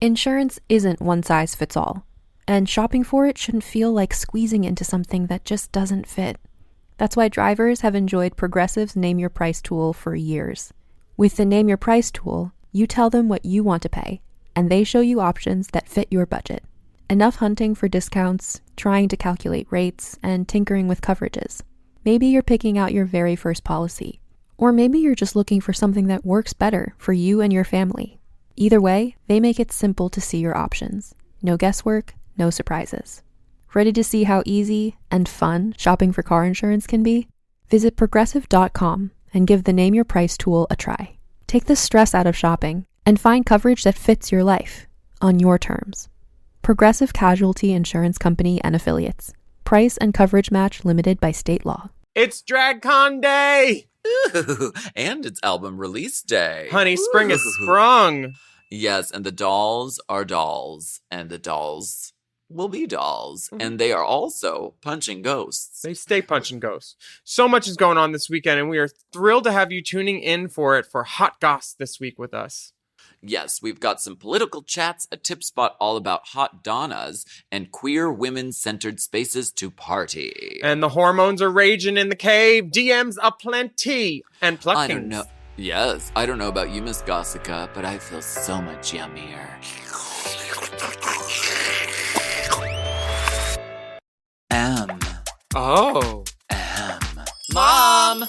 Insurance isn't one size fits all, and shopping for it shouldn't feel like squeezing into something that just doesn't fit. That's why drivers have enjoyed Progressive's Name Your Price tool for years. With the Name Your Price tool, you tell them what you want to pay, and they show you options that fit your budget. Enough hunting for discounts, trying to calculate rates, and tinkering with coverages. Maybe you're picking out your very first policy, or maybe you're just looking for something that works better for you and your family. Either way, they make it simple to see your options. No guesswork, no surprises. Ready to see how easy and fun shopping for car insurance can be? Visit Progressive.com and give the Name Your Price tool a try. Take the stress out of shopping and find coverage that fits your life, on your terms. Progressive Casualty Insurance Company and Affiliates. Price and coverage match limited by state law. It's DragCon Day! Ooh, and it's album release day. Honey, spring has sprung. Yes, and the dolls are dolls, and the dolls will be dolls, and they are also punching ghosts. They stay punching ghosts. So much is going on this weekend, and we are thrilled to have you tuning in for it for Hot Goss this week with us. Yes, we've got some political chats, a tip spot all about hot Donnas, and queer women-centered spaces to party. And the hormones are raging in the cave, DMs aplenty, and pluckings. I don't know. Yes, I don't know about you, Miss Gossica, but I feel so much yummier. Oh. Mom!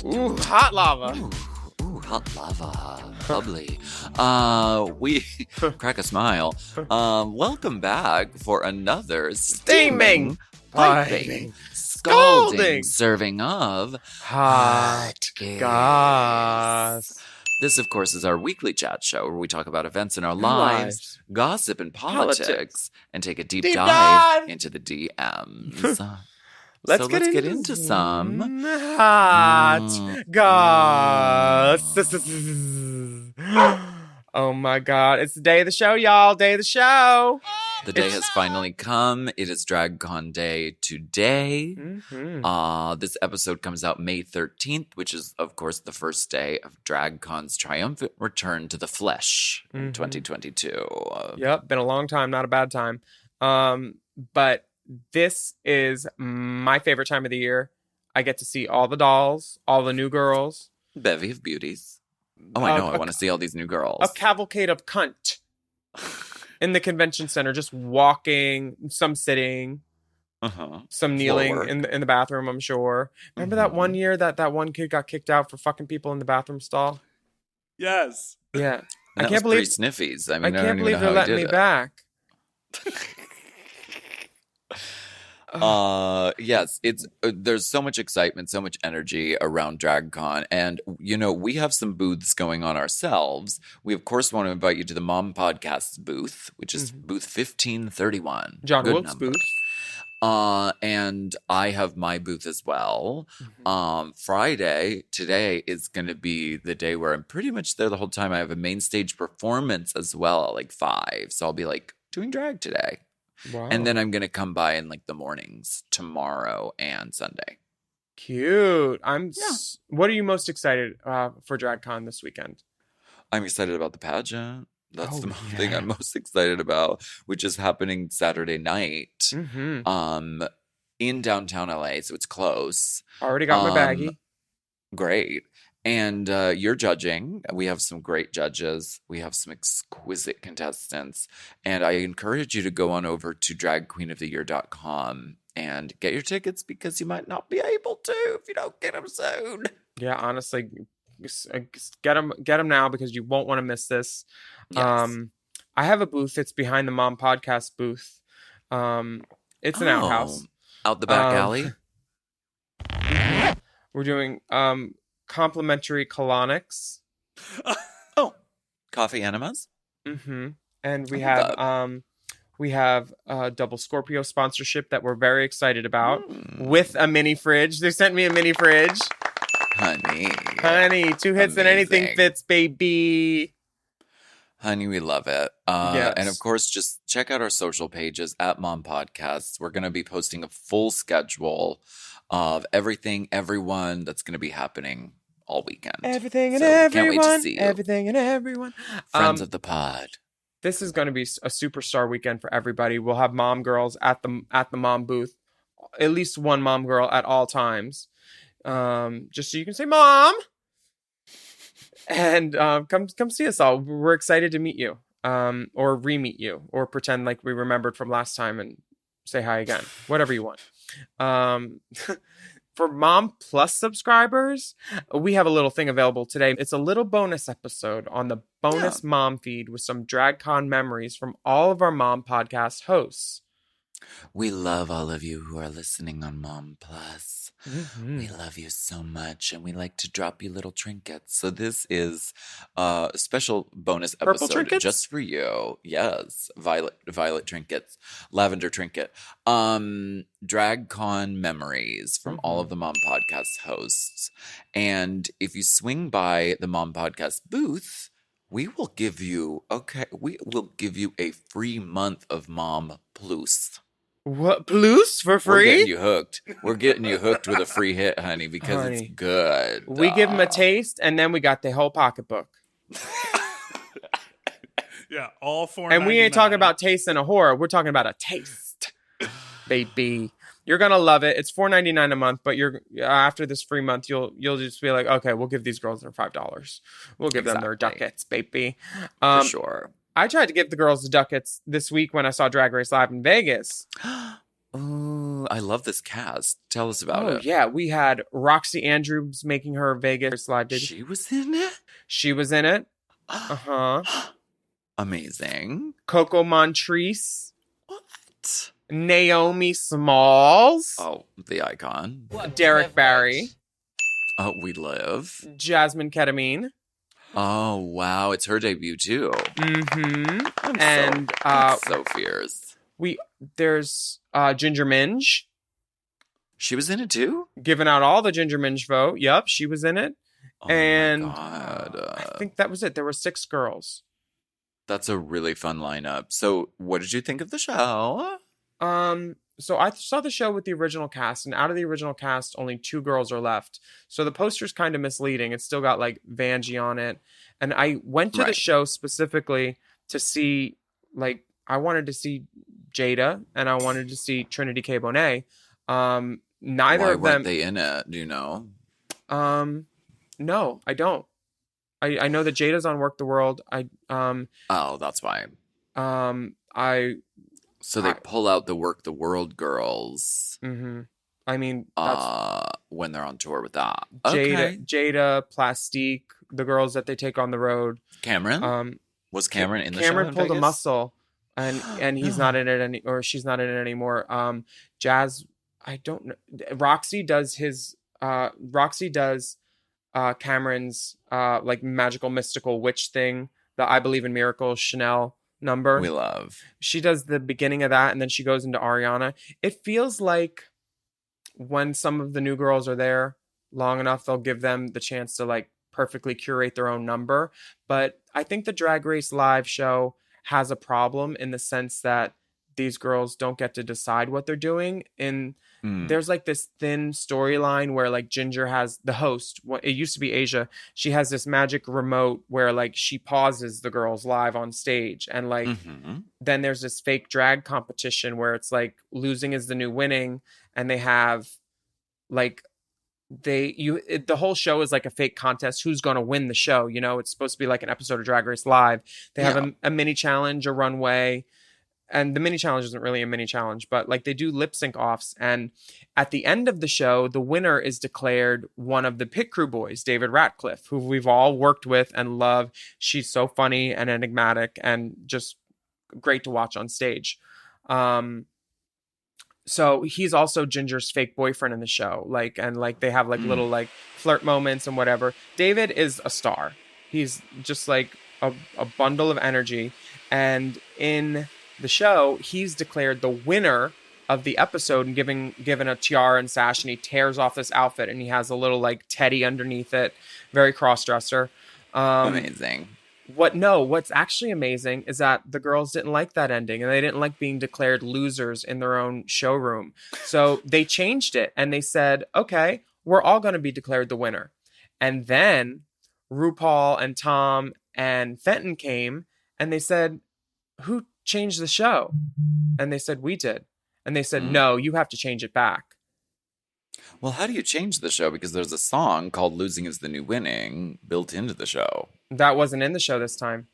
Ooh, hot lava. Ooh, hot lava. Bubbly. We crack a smile. Welcome back for another steaming, piping, scalding serving of Hot Goss. This, of course, is our weekly chat show where we talk about events in our lives, gossip and politics, and take a deep dive into the DMs. Let's get into some Hot Goss. Oh my God. It's the day of the show, y'all. Day of the show. The day has finally come. It is DragCon Day today. This episode comes out May 13th, which is, of course, the first day of DragCon's triumphant return to the flesh in 2022. Yep, been a long time, not a bad time. But this is my favorite time of the year. I get to see all the dolls, all the new girls. Bevy of beauties. Oh, I know. I want to see all these new girls. A cavalcade of cunt in the convention center, just walking, some sitting, some kneeling in the bathroom, I'm sure. Remember that one year that one kid got kicked out for fucking people in the bathroom stall? Yes. Yeah. I can't believe sniffies. I mean, I can't believe they're letting me back. Yes, it's there's so much excitement, so much energy around DragCon, and we have some booths going on ourselves. We of course want to invite you to the Mom Podcast's booth, which is booth 1531. John Wilkes' booth. And I have my booth as well. Friday, today is going to be the day where I'm pretty much there the whole time. I have a main stage performance as well at like 5, so I'll be like doing drag today. Wow. And then I'm going to come by in like the mornings tomorrow and Sunday. Cute. What are you most excited for DragCon this weekend? I'm excited about the pageant. That's the thing I'm most excited about, which is happening Saturday night in downtown LA. So it's close. Already got my baggie. Great. And you're judging. We have some great judges. We have some exquisite contestants. And I encourage you to go on over to dragqueenoftheyear.com and get your tickets because you might not be able to if you don't get them soon. Yeah, honestly, get them now because you won't want to miss this. Yes. I have a booth. It's behind the Mom Podcast booth. It's an outhouse. Out the back alley? We're doing... complimentary colonics. Coffee enemas. And we have double Scorpio sponsorship that we're very excited about with a mini fridge. They sent me a mini fridge. Honey, 2 hits and anything fits, baby. Honey, we love it. Yes. And of course, just check out our social pages at Mom Podcasts. We're going to be posting a full schedule of everything, everyone that's going to be happening all weekend. Everything and So, everyone. Can't wait to see you. Everything and everyone. Friends of the pod. This is going to be a superstar weekend for everybody. We'll have mom girls at the mom booth, at least one mom girl at all times, just so you can say mom, and come see us all. We're excited to meet you, or re-meet you, or pretend like we remembered from last time and say hi again. Whatever you want. For Mom Plus subscribers, we have a little thing available today. It's a little bonus episode on the bonus mom feed with some DragCon memories from all of our Mom Podcast hosts. We love all of you who are listening on Mom Plus. Mm-hmm. We love you so much, and we like to drop you little trinkets. So this is a special bonus Purple episode trinkets? just for you. Yes, violet trinkets, lavender trinket. DragCon memories from all of the Mom Podcast hosts. And if you swing by the Mom Podcast booth, we will give you a free month of Mom Plus. What, plus for We're free? getting you hooked. We're getting you hooked with a free hit, honey, because it's good. We give them a taste, and then we got the whole pocketbook. Yeah, all $4.99. And we ain't talking about tasting a whore. We're talking about a taste, baby. You're gonna love it. It's $4.99 a month, but you're after this free month, you'll just be like, okay, we'll give these girls their $5. We'll give them their ducats, baby. For sure. I tried to give the girls the ducats this week when I saw Drag Race Live in Vegas. Oh, I love this cast. Tell us about it. Yeah, we had Roxy Andrews making her Vegas Live debut. She was in it? She was in it. Uh-huh. Amazing. Coco Montrese. What? Naomi Smalls. Oh, the icon. Derek Barry. Oh, we live. Jasmine Ketamine. Oh, wow. It's her debut, too. Mm-hmm. I'm so fierce. There's Ginger Minge. She was in it, too? Giving out all the Ginger Minge vote. Yup, she was in it. Oh, and my God. I think that was it. There were 6 girls. That's a really fun lineup. So what did you think of the show? So I saw the show with the original cast, and out of the original cast, only 2 girls are left. So the poster's kind of misleading. It's still got like Vanjie on it. And I went to the show specifically to see, like, I wanted to see Jada and I wanted to see Trinity K. Bonet. Neither Why of them. weren't they in it? Do you know? No, I don't. I know that Jada's on Work the World. Oh, that's why. So they pull out the Work the World girls. Mm-hmm. I mean, that's when they're on tour with that. Jada, Plastique, the girls that they take on the road. Cameron? Was Cameron in the show? Cameron pulled a muscle, and he's not in it or she's not in it anymore. Jazz, I don't know. Roxy does Cameron's like magical mystical witch thing, the I Believe in Miracles Chanel number. We love. She does the beginning of that, and then she goes into Ariana. It feels like when some of the new girls are there long enough, they'll give them the chance to like perfectly curate their own number. But I think the Drag Race Live show has a problem in the sense that these girls don't get to decide what they're doing. There's like this thin storyline where like Ginger has the host. It used to be Asia. She has this magic remote where like she pauses the girls live on stage, and like then there's this fake drag competition where it's like losing is the new winning, and they have like the whole show is like a fake contest. Who's going to win the show? You know, it's supposed to be like an episode of Drag Race Live. They have a mini challenge, a runway. And the mini challenge isn't really a mini challenge, but like they do lip sync offs. And at the end of the show, the winner is declared one of the pit crew boys, David Ratcliffe, who we've all worked with and love. She's so funny and enigmatic and just great to watch on stage. So he's also Ginger's fake boyfriend in the show. Like, and like they have like little like flirt moments and whatever. David is a star. He's just like a bundle of energy. And in the show, he's declared the winner of the episode and given a tiara and sash, and he tears off this outfit and he has a little like teddy underneath it, very cross-dresser. Amazing. What's actually amazing is that the girls didn't like that ending, and they didn't like being declared losers in their own showroom. So they changed it, and they said, okay, we're all going to be declared the winner. And then RuPaul and Tom and Fenton came, and they said, who changed the show? And they said, we did. And they said, no, you have to change it back. Well, how do you change the show? Because there's a song called Losing is the New Winning built into the show. That wasn't in the show this time.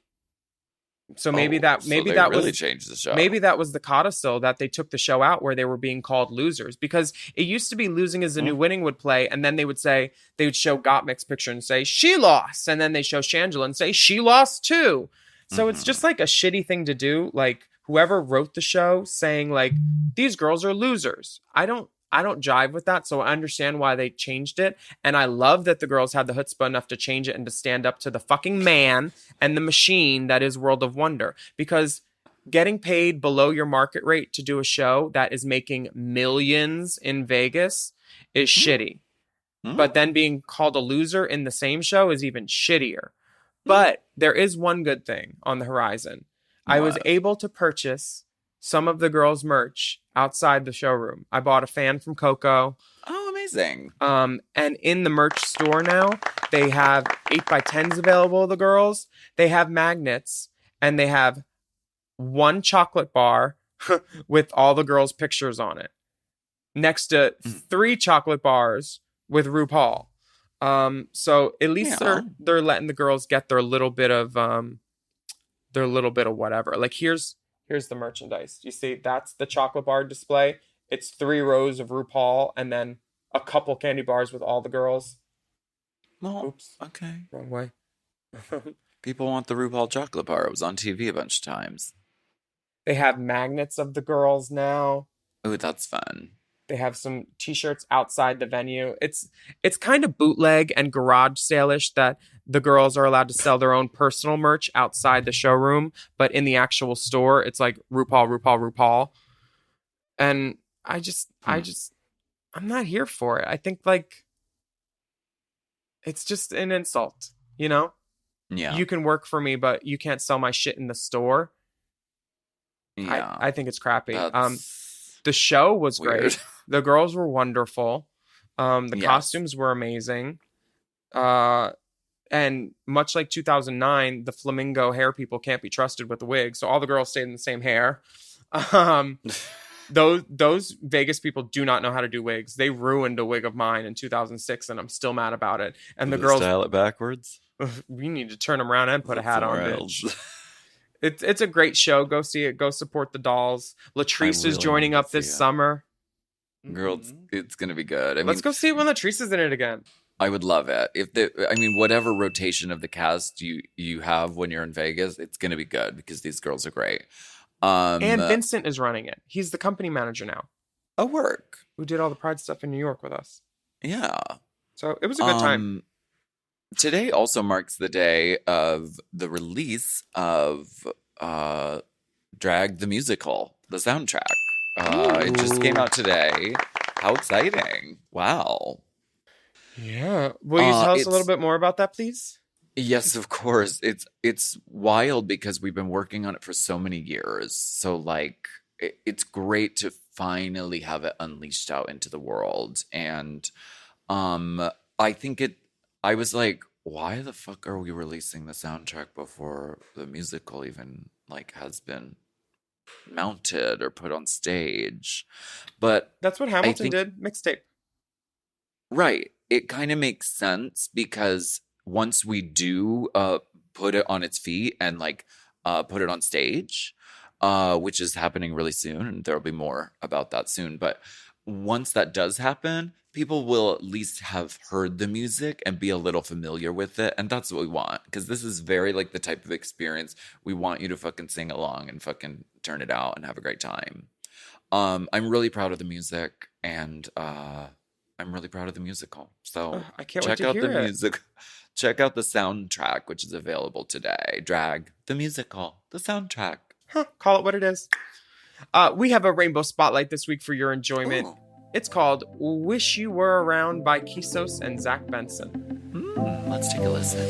So maybe that really changed the show. Maybe that was the codicil that they took the show out where they were being called losers, because it used to be Losing is the New Winning would play, and then they would show Gottmik's picture and say she lost, and then they show Shangela and say she lost too. So it's just like a shitty thing to do. Like whoever wrote the show saying like these girls are losers. I don't jive with that, so I understand why they changed it. And I love that the girls had the chutzpah enough to change it and to stand up to the fucking man and the machine that is World of Wonder. Because getting paid below your market rate to do a show that is making millions in Vegas is shitty. But then being called a loser in the same show is even shittier. But there is one good thing on the horizon. What? I was able to purchase some of the girls' merch outside the showroom. I bought a fan from Coco. Oh, amazing. And in the merch store now, they have 8x10s available to the girls. They have magnets, and they have one chocolate bar with all the girls' pictures on it, next to 3 chocolate bars with RuPaul. So at least they're letting the girls get their little bit of whatever. Like here's the merchandise. You see, that's the chocolate bar display. It's 3 rows of RuPaul and then a couple candy bars with all the girls. Well, oops. Okay. Wrong way. People want the RuPaul chocolate bar. It was on TV a bunch of times. They have magnets of the girls now. Oh, that's fun. They have some t-shirts outside the venue. It's kind of bootleg and garage sale-ish that the girls are allowed to sell their own personal merch outside the showroom, but in the actual store, it's like RuPaul. And I'm not here for it. I think like it's just an insult, you know? Yeah. You can work for me, but you can't sell my shit in the store. Yeah. I think it's crappy. The show was weird. Great. The girls were wonderful. The costumes were amazing. And much like 2009, the flamingo hair people can't be trusted with the wig. So all the girls stayed in the same hair. Those Vegas people do not know how to do wigs. They ruined a wig of mine in 2006, and I'm still mad about it. And the girls style it backwards. We need to turn them around and put a hat on, bitch. It's a great show. Go see it. Go support the dolls. Latrice is joining up this summer. Girl, it's gonna be good. Let's go see it when Latrice is in it again. I would love it. Whatever rotation of the cast you have when you're in Vegas, it's gonna be good because these girls are great. And Vincent is running it. He's the company manager now. Oh, work. Who did all the Pride stuff in New York with us. Yeah. So it was a good time. Today also marks the day of the release of Drag the Musical, the soundtrack. It just came out today. How exciting. Wow. Yeah. Will you tell us a little bit more about that, please? Yes, of course. It's wild because we've been working on it for so many years. So like it's great to finally have it unleashed out into the world. And I was like, why the fuck are we releasing the soundtrack before the musical even like has been mounted or put on stage? But that's what Hamilton did, mixtape. Right. It kind of makes sense because once we do put it on its feet and like put it on stage, which is happening really soon, and there'll be more about that soon. But once that does happen, people will at least have heard the music and be a little familiar with it. And that's what we want, because this is very like the type of experience we want you to fucking sing along and fucking turn it out and have a great time. I'm really proud of the music, and I'm really proud of the musical. So I can't wait to hear it. Music. Check out the soundtrack, which is available today. Drag the Musical, the soundtrack. Call it what it is. We have a rainbow spotlight this week for your enjoyment. Ooh. It's called Wish You Were Around by Kisos and Zach Benson. Let's take a listen.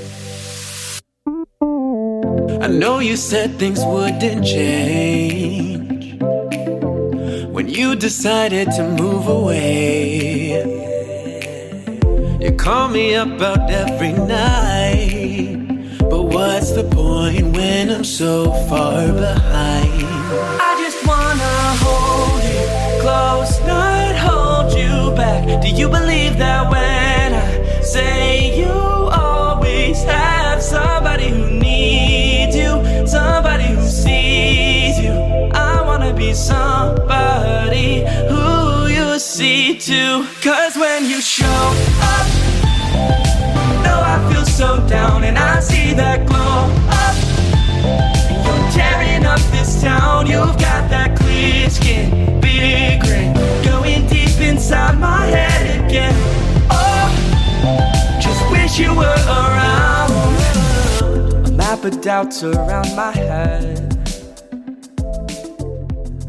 I know you said things wouldn't change when you decided to move away. You call me up about every night, but what's the point when I'm so far behind? I just wanna hold you close, not hold you back. Do you believe that when I say you always have somebody who needs you, somebody who sees you? I wanna be somebody who you see too. Cause when you show up, no, I feel so down and I see that glow up. You're tearing up this town, you've got that clear skin, big ring, going deep inside my head again. Oh, just wish you were around. A map of doubts around my head.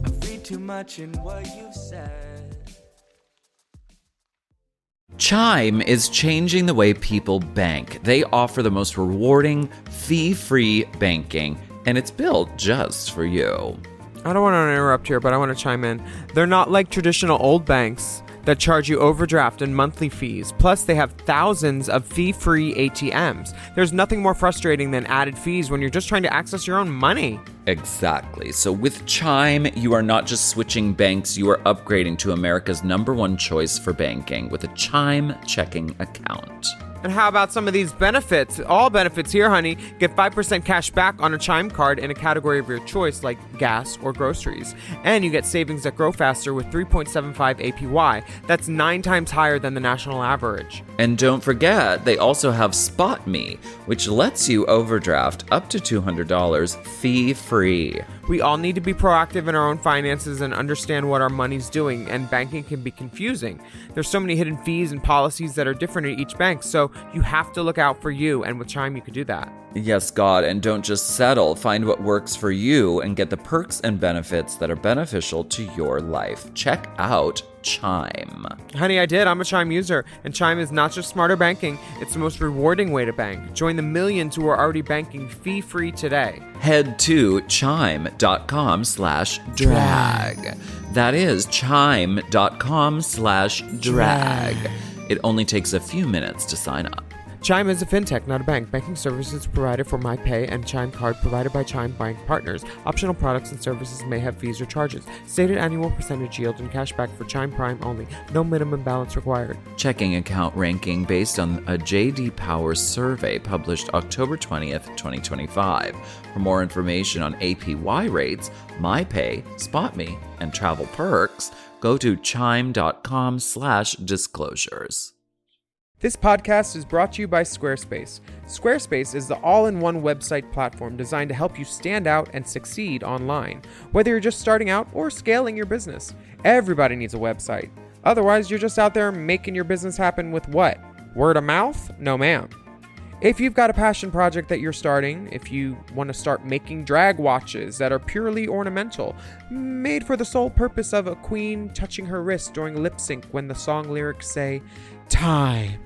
I read too much in what you've said. Chime is changing the way people bank. They offer the most rewarding, fee-free banking, and it's built just for you. I don't want to interrupt here, but I want to chime in. They're not like traditional old banks that charge you overdraft and monthly fees. Plus, they have thousands of fee-free ATMs. There's nothing more frustrating than added fees when you're just trying to access your own money. Exactly. So with Chime, you are not just switching banks, you are upgrading to America's #1 choice for banking with a Chime checking account. And how about some of these benefits? All benefits here, honey. Get 5% cash back on a Chime card in a category of your choice, like gas or groceries. And you get savings that grow faster with 3.75 APY. That's 9 times higher than the national average. And don't forget, they also have Spot Me, which lets you overdraft up to $200 fee-free. We all need to be proactive in our own finances and understand what our money's doing, and banking can be confusing. There's so many hidden fees and policies that are different at each bank, so you have to look out for you, and with Chime you can do that. Yes, God, and don't just settle. Find what works for you and get the perks and benefits that are beneficial to your life. Check out Chime. Honey, I did. I'm a Chime user, and Chime is not just smarter banking, it's the most rewarding way to bank. Join the millions who are already banking fee-free today. Head to chime.com/drag. That is chime.com/drag. It only takes a few minutes to sign up. Chime is a fintech, not a bank. Banking services provided for MyPay and Chime Card provided by Chime Bank Partners. Optional products and services may have fees or charges. Stated annual percentage yield and cashback for Chime Prime only. No minimum balance required. Checking account ranking based on a J.D. Power survey published October 20th, 2025. For more information on APY rates, MyPay, SpotMe, and travel perks, go to chime.com/disclosures. This podcast is brought to you by Squarespace. Squarespace is the all-in-one website platform designed to help you stand out and succeed online, whether you're just starting out or scaling your business. Everybody needs a website. Otherwise, you're just out there making your business happen with what? Word of mouth? No, ma'am. If you've got a passion project that you're starting, if you want to start making drag watches that are purely ornamental, made for the sole purpose of a queen touching her wrist during lip sync when the song lyrics say, "Time."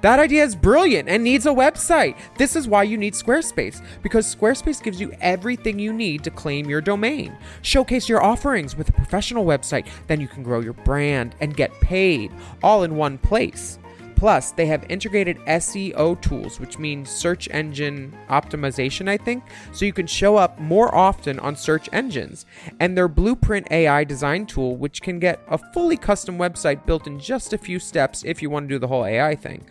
That idea is brilliant and needs a website. This is why you need Squarespace, because Squarespace gives you everything you need to claim your domain. Showcase your offerings with a professional website, then you can grow your brand and get paid all in one place. Plus, they have integrated SEO tools, which means search engine optimization, I think, so you can show up more often on search engines. And their Blueprint AI design tool, which can get a fully custom website built in just a few steps if you want to do the whole AI thing.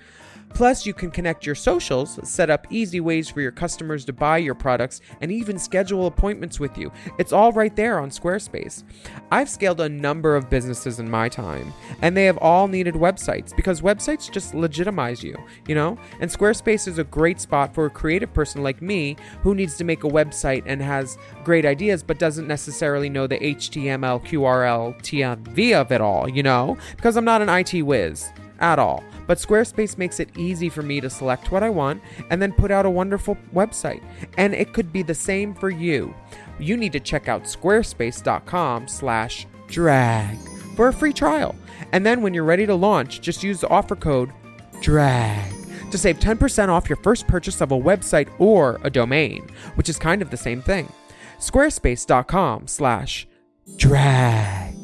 Plus, you can connect your socials, set up easy ways for your customers to buy your products, and even schedule appointments with you. It's all right there on Squarespace. I've scaled a number of businesses in my time, and they have all needed websites because websites just legitimize you, you know? And Squarespace is a great spot for a creative person like me who needs to make a website and has great ideas but doesn't necessarily know the HTML, QRL, TMV of it all, you know? Because I'm not an IT whiz at all. But Squarespace makes it easy for me to select what I want and then put out a wonderful website. And it could be the same for you. You need to check out squarespace.com/drag for a free trial. And then when you're ready to launch, just use the offer code DRAG to save 10% off your first purchase of a website or a domain, which is kind of the same thing. Squarespace.com/drag.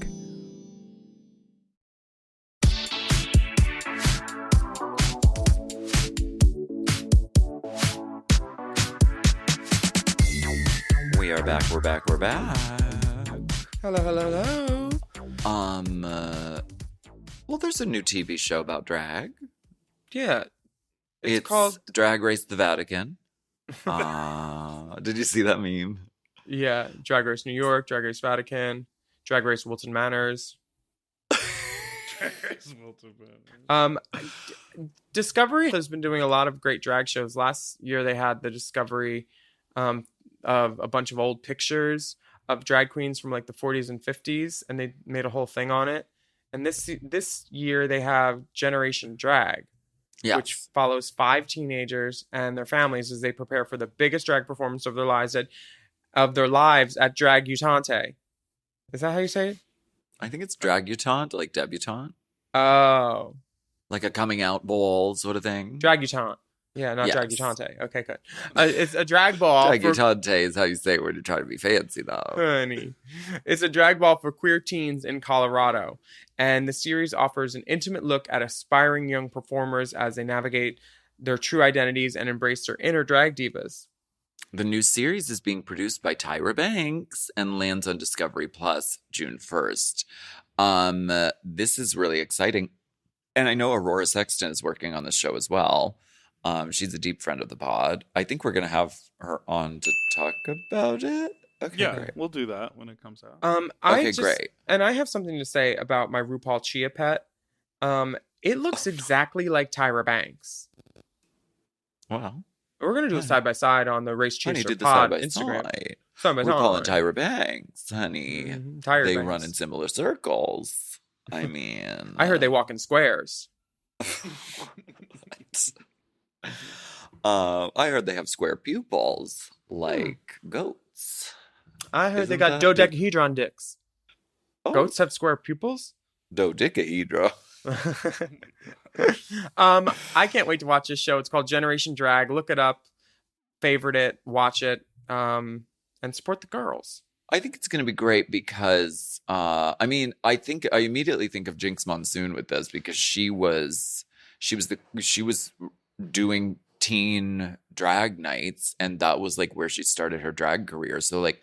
We are back. We're back. Hello, hello, hello. Well, there's a new TV show about drag. Yeah. It's called Drag Race the Vatican. Did you see that meme? Yeah. Drag Race New York, Drag Race Vatican, Drag Race Wilton Manors. Discovery has been doing a lot of great drag shows. Last year they had the Discovery of a bunch of old pictures of drag queens from like the 40s and 50s, and they made a whole thing on it. And this year they have Generation Drag, which follows 5 teenagers and their families as they prepare for the biggest drag performance of their lives at Dragutante. Is that how you say it? I think it's Dragutante, like debutante. Oh. Like a coming out ball sort of thing. Dragutante. Yeah, not Dragutante. Okay, good. It's a drag ball. Dragutante is how you say it when you're trying to be fancy, though. Honey. It's a drag ball for queer teens in Colorado. And the series offers an intimate look at aspiring young performers as they navigate their true identities and embrace their inner drag divas. The new series is being produced by Tyra Banks and lands on Discovery Plus June 1st. This is really exciting. And I know Aurora Sexton is working on this show as well. She's a deep friend of the pod. I think we're going to have her on to talk about it. Okay, yeah, great. We'll do that when it comes out. Great. And I have something to say about my RuPaul Chia pet. It looks exactly like Tyra Banks. Wow. We're going to do a side-by-side on the Race Chaser Honey, pod Instagram. We're calling Tyra Banks, honey. Mm-hmm. They run in similar circles. I mean... I heard they walk in squares. I heard they have square pupils, like goats. I heard they got dodecahedron dicks. Oh. Goats have square pupils? Dodecahedra. I can't wait to watch this show. It's called Generation Drag. Look it up, favorite it, watch it, and support the girls. I think it's going to be great because, I immediately think of Jinx Monsoon with this because she was doing teen drag nights, and that was like where she started her drag career. So like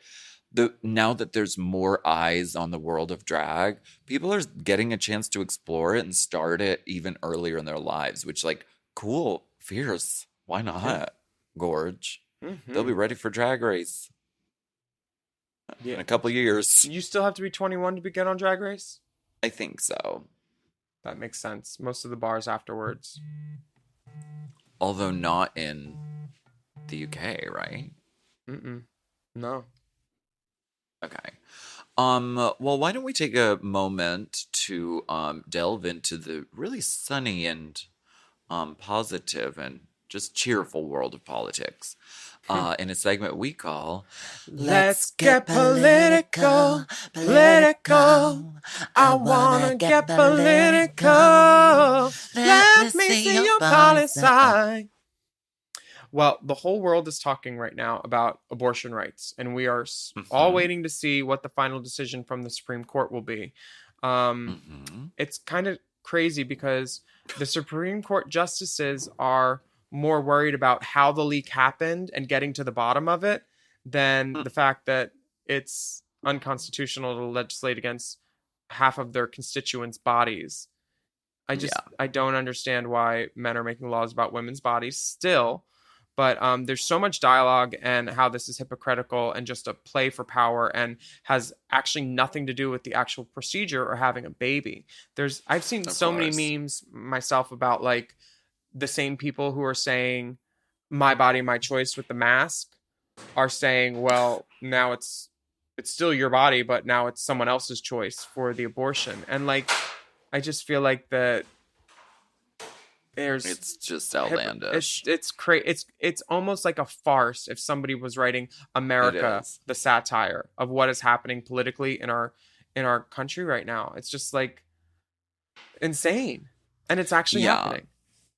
now that there's more eyes on the world of drag, people are getting a chance to explore it and start it even earlier in their lives, which like cool, fierce. Why not? Gorge. Mm-hmm. They'll be ready for Drag Race in a couple years. You still have to be 21 to get on Drag Race? I think so. That makes sense. Most of the bars afterwards. Although not in the UK, right? No. Okay. Well, why don't we take a moment to delve into the really sunny and positive and just cheerful world of politics in a segment we call Let's Get Political, Political. I wanna get political. Let me see your policy. Well, the whole world is talking right now about abortion rights, and we are all waiting to see what the final decision from the Supreme Court will be. It's kind of crazy because the Supreme Court justices are more worried about how the leak happened and getting to the bottom of it than the fact that it's unconstitutional to legislate against half of their constituents' bodies. I don't understand why men are making laws about women's bodies still. But there's so much dialogue and how this is hypocritical and just a play for power and has actually nothing to do with the actual procedure or having a baby. I've seen so many memes myself about like the same people who are saying my body, my choice with the mask are saying, well, now it's still your body, but now it's someone else's choice for the abortion. And like, I just feel like that. It's just outlandish. It's crazy. It's almost like a farce if somebody was writing America, the satire of what is happening politically in our country right now. It's just like insane, and it's actually happening.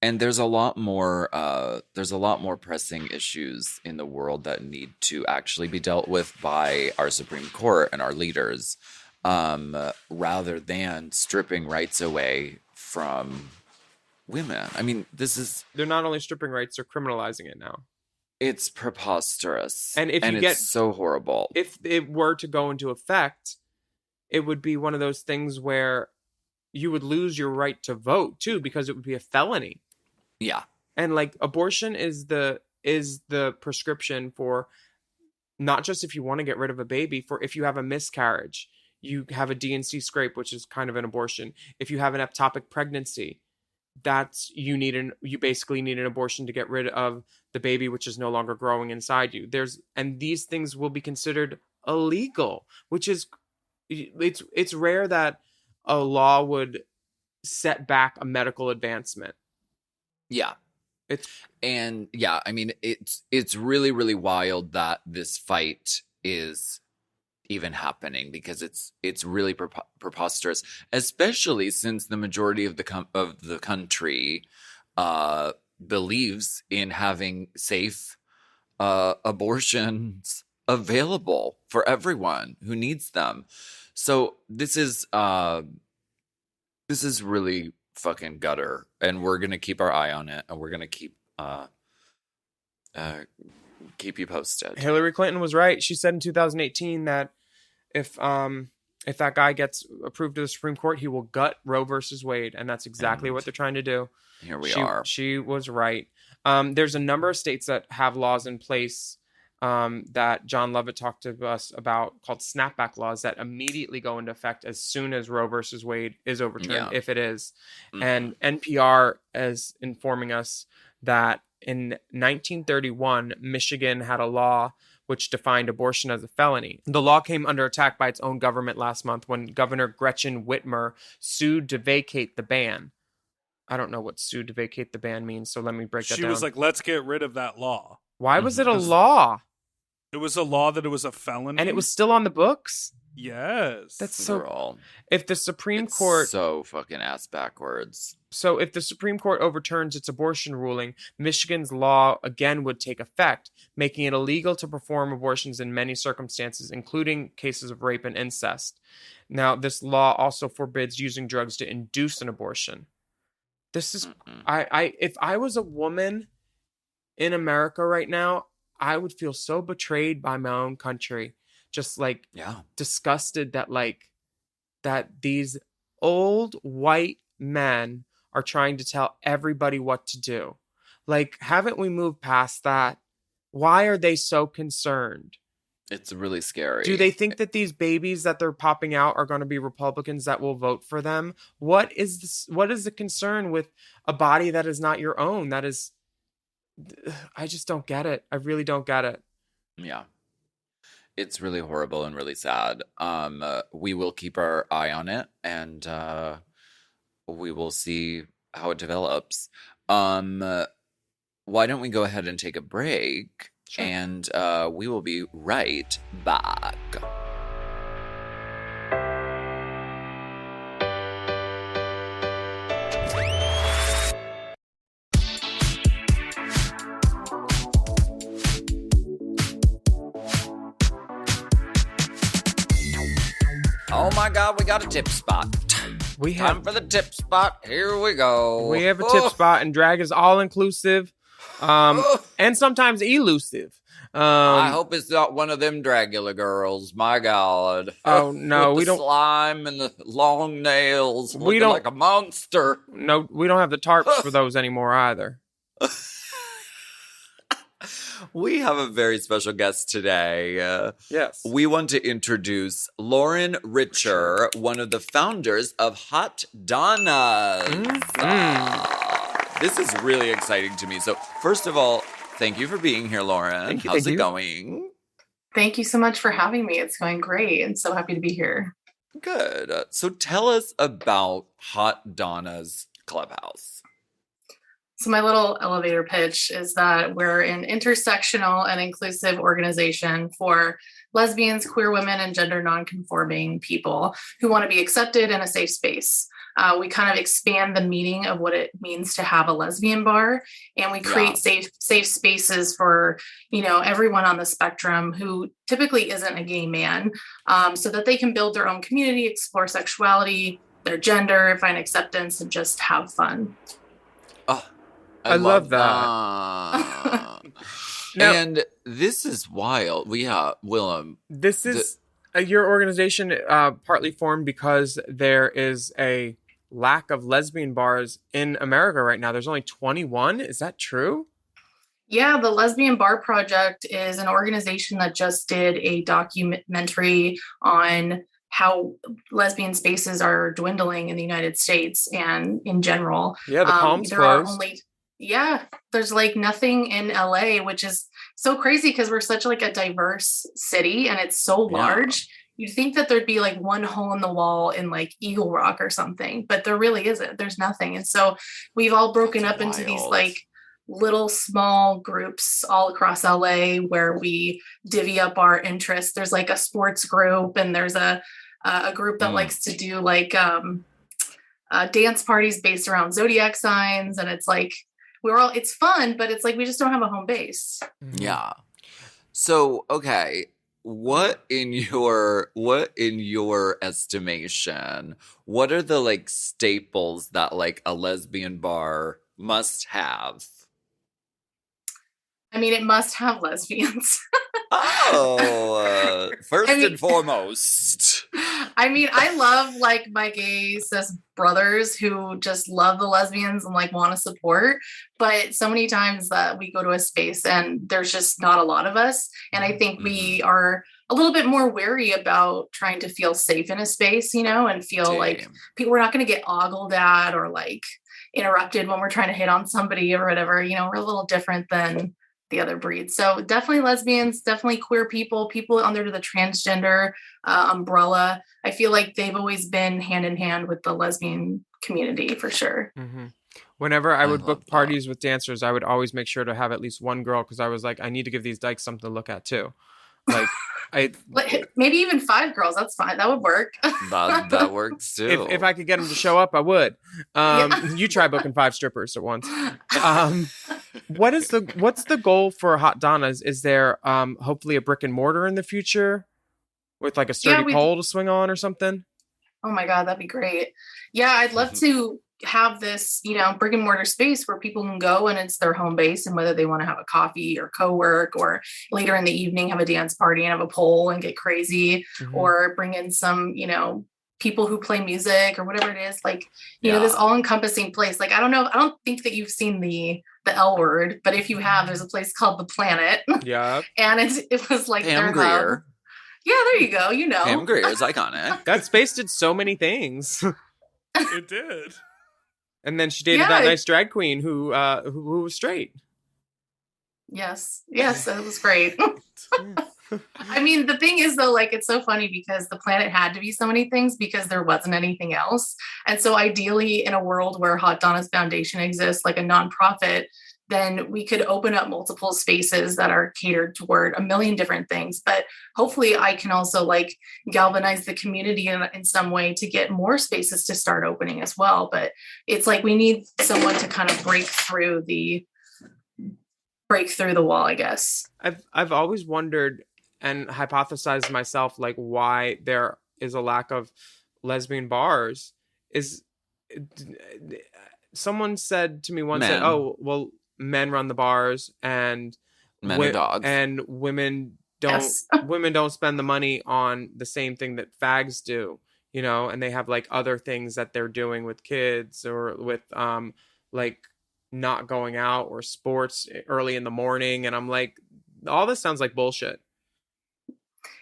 And there's a lot more pressing issues in the world that need to actually be dealt with by our Supreme Court and our leaders, rather than stripping rights away from women. I mean, they're not only stripping rights, they're criminalizing it now. It's preposterous. And it's so horrible. If it were to go into effect, it would be one of those things where you would lose your right to vote too, because it would be a felony. Yeah. And like abortion is the prescription for not just if you want to get rid of a baby, for if you have a miscarriage, you have a D&C scrape, which is kind of an abortion. If you have an ectopic pregnancy, you basically need an abortion to get rid of the baby, which is no longer growing inside you. And these things will be considered illegal, which is, it's rare that a law would set back a medical advancement. Yeah. I mean, it's really, really wild that this fight is even happening, because it's really preposterous, especially since the majority of the country believes in having safe abortions available for everyone who needs them. So this is really fucking gutter, and we're gonna keep our eye on it, and we're gonna keep you posted. Hillary Clinton was right. She said in 2018 that if that guy gets approved to the Supreme Court, he will gut Roe versus Wade, and that's exactly what they're trying to do. Here we are. She was right. There's a number of states that have laws in place that John Lovett talked to us about, called snapback laws, that immediately go into effect as soon as Roe versus Wade is overturned, if it is. Mm-hmm. And NPR is informing us that in 1931, Michigan had a law which defined abortion as a felony. The law came under attack by its own government last month when Governor Gretchen Whitmer sued to vacate the ban. I don't know what sued to vacate the ban means, so let me break that down. She was like, let's get rid of that law. Why was it a law? It was a law that it was a felony. And it was still on the books? Yes. That's so... If the Supreme Court... so fucking ass backwards. So if the Supreme Court overturns its abortion ruling, Michigan's law again would take effect, making it illegal to perform abortions in many circumstances, including cases of rape and incest. Now, this law also forbids using drugs to induce an abortion. This is... If I was a woman in America right now, I would feel so betrayed by my own country. Just like disgusted that these old white men are trying to tell everybody what to do. Like, haven't we moved past that? Why are they so concerned? It's really scary. Do they think that these babies that they're popping out are going to be Republicans that will vote for them? What is the concern with a body that is not your own? I just don't get it. I really don't get it. Yeah. It's really horrible and really sad. We will keep our eye on it, and we will see how it develops. Why don't we go ahead and take a break? Sure. And we will be right back. Oh my God, we got a tip spot. Time for the tip spot. Here we go. We have a tip spot, and drag is all inclusive, and sometimes elusive. I hope it's not one of them Dragula girls. My God. Oh no, we don't. Slime and the long nails. We don't like a monster. No, we don't have the tarps for those anymore either. We have a very special guest today. Yes. We want to introduce Lauren Richer, one of the founders of Hot Donna. This is really exciting to me. So, first of all, thank you for being here, Lauren. How's it going? Thank you so much for having me. It's going great. I'm so happy to be here. Good. So tell us about Hot Donna's Clubhouse. So my little elevator pitch is that we're an intersectional and inclusive organization for lesbians, queer women, and gender nonconforming people who want to be accepted in a safe space. We kind of expand the meaning of what it means to have a lesbian bar, and we create safe spaces for, everyone on the spectrum who typically isn't a gay man, so that they can build their own community, explore sexuality, their gender, find acceptance, and just have fun. Oh, I love that. Now, and this is wild. Willam. This is your organization partly formed because there is a lack of lesbian bars in America right now. There's only 21. Is that true? Yeah, the Lesbian Bar Project is an organization that just did a documentary on how lesbian spaces are dwindling in the United States and in general. Yeah, the Palms closed. There's like nothing in LA, which is so crazy because we're such like a diverse city and it's so large. You'd think that there'd be like one hole in the wall in like Eagle Rock or something, but there really isn't. There's nothing. And so we've all broken up into these like little small groups all across LA where we divvy up our interests. There's like a sports group, and there's a group that likes to do like dance parties based around zodiac signs. And it's like, it's fun, but it's like, we just don't have a home base. Yeah. So, okay. What in your estimation, what are the like staples that like a lesbian bar must have? I mean, it must have lesbians. First and foremost. I mean, I love like my gay cis brothers who just love the lesbians and like want to support. But so many times that we go to a space and there's just not a lot of us. And I think we are a little bit more wary about trying to feel safe in a space, and feel like we're not going to get ogled at or like interrupted when we're trying to hit on somebody or whatever. We're a little different than the other breeds. So definitely lesbians, definitely queer people under the transgender umbrella. I feel like they've always been hand in hand with the lesbian community for sure. Mm-hmm. Whenever I would book parties with dancers, I would always make sure to have at least one girl, because I was like, I need to give these dykes something to look at too. Like, maybe even 5 girls. That's fine. That would work. That works too. If I could get them to show up, I would. You try booking 5 strippers at once. What's the goal for Hot Donnas? Is there hopefully a brick and mortar in the future with like a sturdy pole to swing on or something? Oh my God, that'd be great. Yeah, I'd love to have this, brick and mortar space where people can go and it's their home base, and whether they want to have a coffee or co-work or later in the evening have a dance party and have a pole and get crazy, or bring in some, people who play music or whatever it is, like, this all-encompassing place. Like, I don't think that you've seen the L Word, but if you have, there's a place called The Planet. Yeah. And it was like Pam Grier. Yeah, there you go. Pam Grier is iconic. That space did so many things. It did. And then she dated that nice drag queen who was straight. Yes, that was great. I mean, the thing is though, like, it's so funny because The Planet had to be so many things because there wasn't anything else. And so ideally in a world where Hot Donna's Foundation exists, like a nonprofit, then we could open up multiple spaces that are catered toward a million different things. But hopefully I can also like galvanize the community in some way to get more spaces to start opening as well. But it's like, we need someone to kind of break through the wall, I guess. I've always wondered and hypothesized myself, like, why there is a lack of lesbian bars. Someone said to me once that, oh, well, men run the bars and men are dogs, and women don't spend the money on the same thing that fags do, and they have like other things that they're doing with kids or with like not going out or sports early in the morning. And I'm like, all this sounds like bullshit.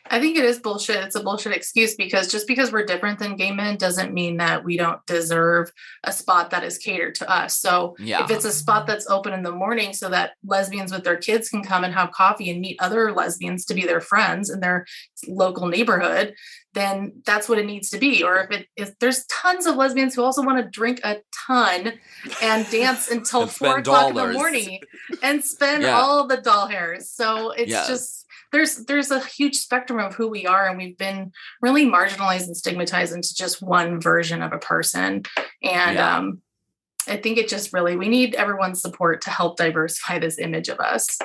I think it is bullshit. It's a bullshit excuse, because just because we're different than gay men doesn't mean that we don't deserve a spot that is catered to us. So if it's a spot that's open in the morning so that lesbians with their kids can come and have coffee and meet other lesbians to be their friends in their local neighborhood, then that's what it needs to be. Or if there's tons of lesbians who also want to drink a ton and dance until 4 o'clock in the morning and spend all the doll hairs. So it's just, there's a huge spectrum of who we are, and we've been really marginalized and stigmatized into just one version of a person. And I think it just really, we need everyone's support to help diversify this image of us.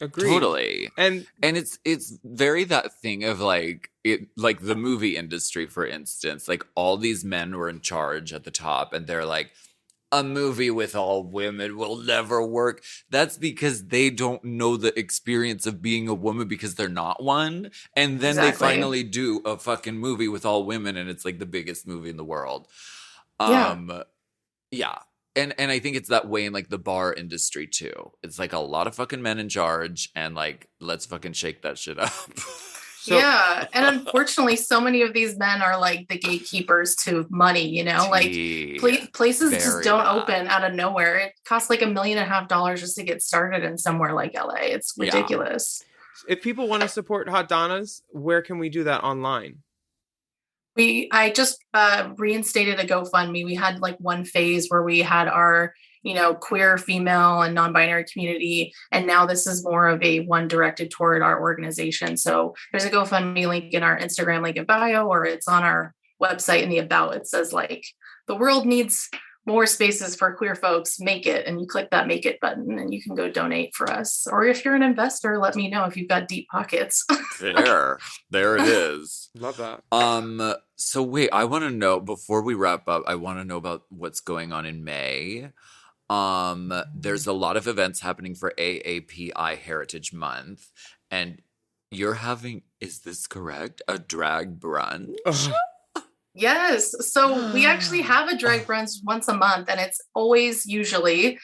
Agreed. Totally. And it's very that thing of like the movie industry, for instance, like all these men were in charge at the top and they're like, a movie with all women will never work. That's because they don't know the experience of being a woman because they're not one. And then they finally do a fucking movie with all women and it's like the biggest movie in the world. Yeah. And I think it's that way in like the bar industry too. It's like a lot of fucking men in charge and like, let's fucking shake that shit up. Yeah. And unfortunately, so many of these men are like the gatekeepers to money, you know, like places just don't open out of nowhere. It costs like $1.5 million just to get started in somewhere like LA. It's ridiculous. If people want to support Hot Donnas, where can we do that online? I just reinstated a GoFundMe. We had like one phase where we had our, you know, queer, female, and non-binary community. And now this is more of a one directed toward our organization. So there's a GoFundMe link in our Instagram link in bio, or it's on our website in the about. It says like, the world needs more spaces for queer folks, make it. And you click that make it button and you can go donate for us. Or if you're an investor, let me know if you've got deep pockets. There it is. Love that. So wait, I want to know, before we wrap up, I want to know about what's going on in May. There's a lot of events happening for AAPI Heritage Month, and you're having, is this correct, a drag brunch? Yes. So we actually have a drag brunch once a month, and it's always usually,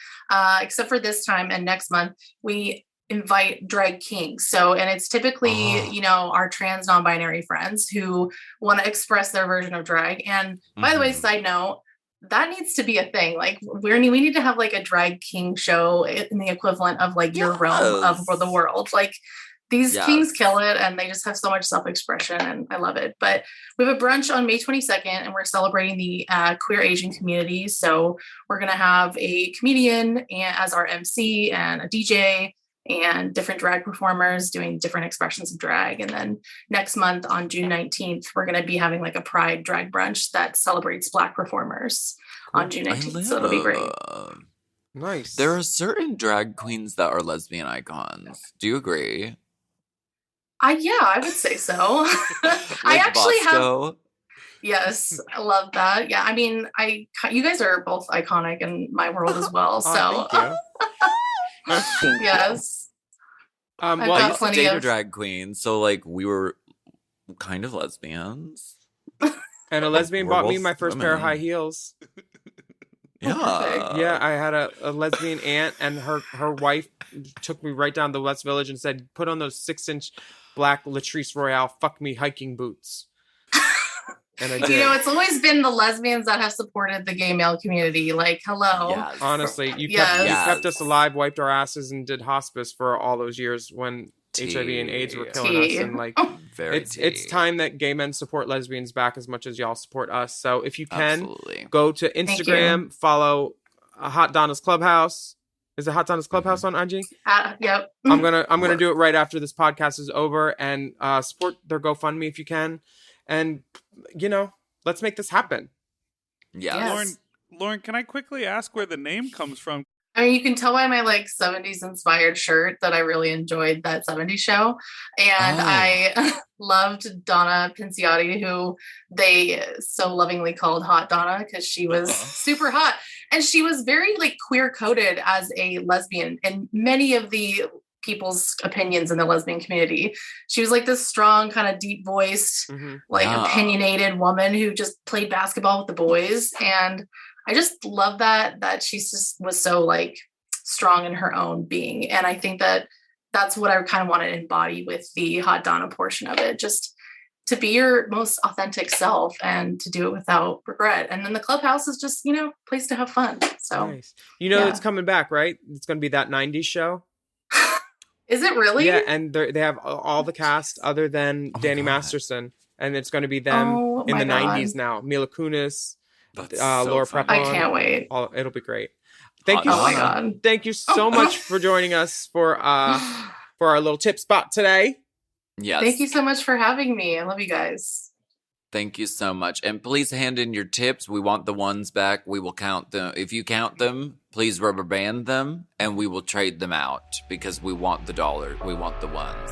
except for this time and next month, we invite drag kings. So, and it's typically, you know, our trans non-binary friends who want to express their version of drag. And by the way, side note, that needs to be a thing. Like we need to have like a drag king show in the equivalent of like your realm of the world. Like these kings kill it, and they just have so much self-expression, and I love it. But we have a brunch on May 22nd, and we're celebrating the queer Asian community. So we're going to have a comedian as our MC and a DJ and different drag performers doing different expressions of drag. And then next month on June 19th, we're going to be having like a pride drag brunch that celebrates Black performers on June 19th. So it'll be great. Nice. There are certain drag queens that are lesbian icons. Do you agree? Yeah, I would say so. I actually have. Yes, I love that. Yeah, I mean, you guys are both iconic in my world as well. So. Yes. Well, I used to date a drag queen, so like we were kind of lesbians. And a lesbian bought me my first pair of high heels. Yeah, I had a lesbian aunt, and her wife took me right down to the West Village and said, "Put on those 6-inch black Latrice Royale fuck me hiking boots." And I did. You know, it's always been the lesbians that have supported the gay male community. Like, hello. Yes. Honestly, you kept us alive, wiped our asses, and did hospice for all those years when HIV and AIDS were killing us. And like, it's time that gay men support lesbians back as much as y'all support us. So if you can, go to Instagram, follow Hot Donna's Clubhouse. Is it Hot Donna's Clubhouse on IG? Yep. I'm gonna do it right after this podcast is over, and support their GoFundMe if you can. And, you know, let's make this happen. Yes. Lauren, can I quickly ask where the name comes from? I mean, you can tell by my like 70s inspired shirt that I really enjoyed that 70s show. And I loved Donna Pinciotti, who they so lovingly called Hot Donna because she was super hot. And she was very like queer coded as a lesbian in many of the people's opinions in the lesbian community. She was like this strong, kind of deep voiced, opinionated woman who just played basketball with the boys. And I just love that she just was so like strong in her own being. And I think that that's what I kind of want to embody with the Hot Donna portion of it, just to be your most authentic self and to do it without regret. And then the Clubhouse is just, you know, a place to have fun. So, nice. You know, it's coming back, right? It's going to be that 90s show. Is it really? Yeah, and they have all the cast other than Danny Masterson, and it's going to be them in the 90s now. Mila Kunis, Laura Prepon. I can't wait. It'll be great. Thank you. My God. Thank you so much for joining us for our little tip spot today. Yes. Thank you so much for having me. I love you guys. Thank you so much. And please hand in your tips. We want the ones back. We will count them. If you count them, please rubber band them and we will trade them out because we want the dollar. We want the ones.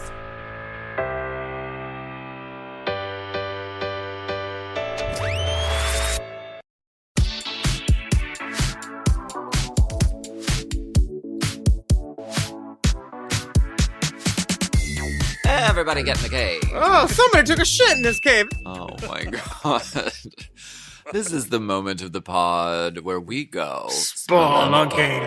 Everybody get in the cave. Oh, somebody took a shit in this cave. Oh my god. This is the moment of the pod where we go Spelunking,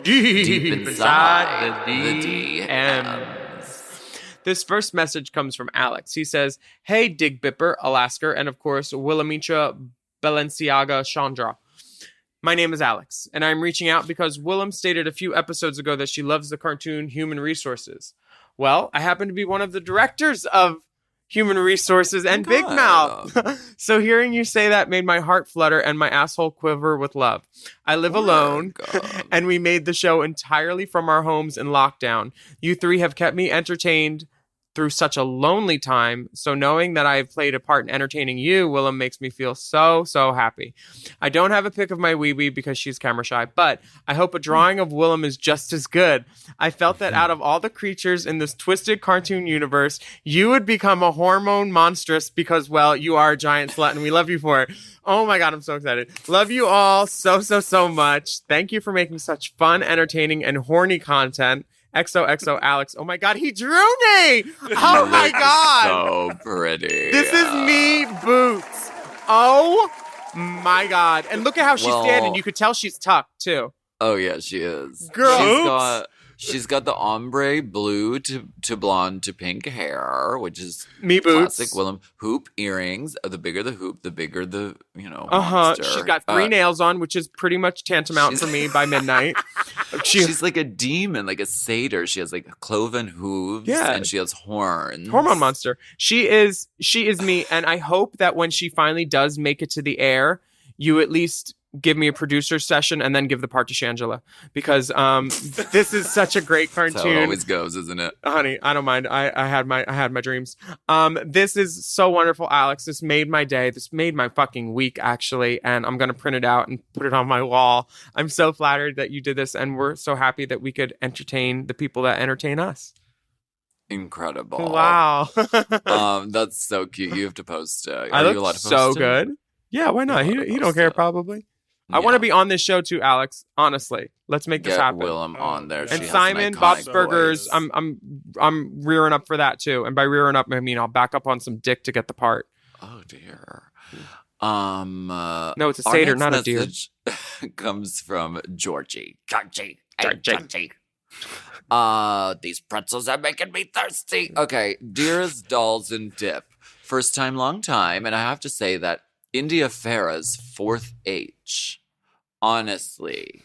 deep inside the the DMs. This first message comes from Alex. He says, "Hey, Dig Bipper, Alaska, and of course, Willamicha Balenciaga Chandra. My name is Alex, and I'm reaching out because Willam stated a few episodes ago that she loves the cartoon Human Resources. Well, I happen to be one of the directors of Human Resources and Big Mouth. So hearing you say that made my heart flutter and my asshole quiver with love. I live alone, and we made the show entirely from our homes in lockdown. You three have kept me entertained through such a lonely time, so knowing that I have played a part in entertaining you, Willam, makes me feel so, so happy. I don't have a pic of my wee-wee because she's camera shy, but I hope a drawing of Willam is just as good. I felt that out of all the creatures in this twisted cartoon universe, you would become a hormone monstrous because, well, you are a giant slut and we love you for it. Oh my God, I'm so excited. Love you all so, so, so much. Thank you for making such fun, entertaining, and horny content. XOXO Alex. Oh my God, he drew me! Oh my God! So pretty. This is me, Boots. Oh my God. And look at how she's standing. You could tell she's tucked too. Oh yeah, she is. Girl. She's got the ombre blue to blonde to pink hair, which is me, Boots. Classic Willam. Hoop earrings. The bigger the hoop, the bigger the, monster. She's got 3 nails on, which is pretty much tantamount for me by midnight. She's like a demon, like a satyr. She has like cloven hooves and she has horns. Hormone monster. She is me, and I hope that when she finally does make it to the air, you at least give me a producer session and then give the part to Shangela, because this is such a great cartoon. That's how it always goes, isn't it? Honey, I don't mind. I had my dreams. This is so wonderful, Alex. This made my day. This made my fucking week, actually, and I'm gonna print it out and put it on my wall. I'm so flattered that you did this, and we're so happy that we could entertain the people that entertain us. Incredible. Wow. That's so cute. You have to post it. I look so good. Yeah, why not? He don't care, probably. I want to be on this show too, Alex. Honestly, let's make this happen. Willam on there. And Simon, Bob's Burgers. I'm rearing up for that too. And by rearing up, I mean I'll back up on some dick to get the part. Oh dear. No, it's a satyr, not a deer. Comes from Georgie. Georgie. These pretzels are making me thirsty. Okay, dearest dolls and dip. First time, long time, and I have to say that India Farah's 4th H. Honestly.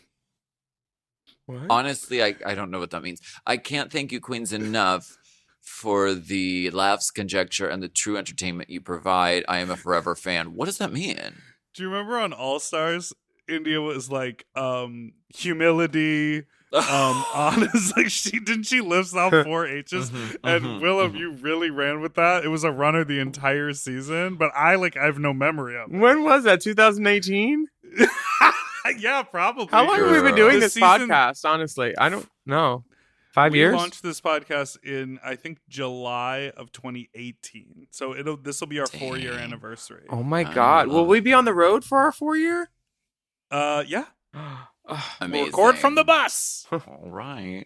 What? Honestly, I don't know what that means. I can't thank you, Queens, enough for the laughs, conjecture, and the true entertainment you provide. I am a forever fan. What does that mean? Do you remember on All Stars, India was like, humility, honest, like she lists off 4 H's, and Willam, you really ran with that. It was a runner the entire season, but I have no memory of it. When was that? 2018? Yeah, probably. How long have we been doing this podcast? Honestly, I don't know. 5 years? We launched this podcast in, I think, July of 2018. So this will be our 4-year anniversary. Oh my God! Will we be on the road for our 4-year? Yeah. Amazing. We'll record from the bus. All right.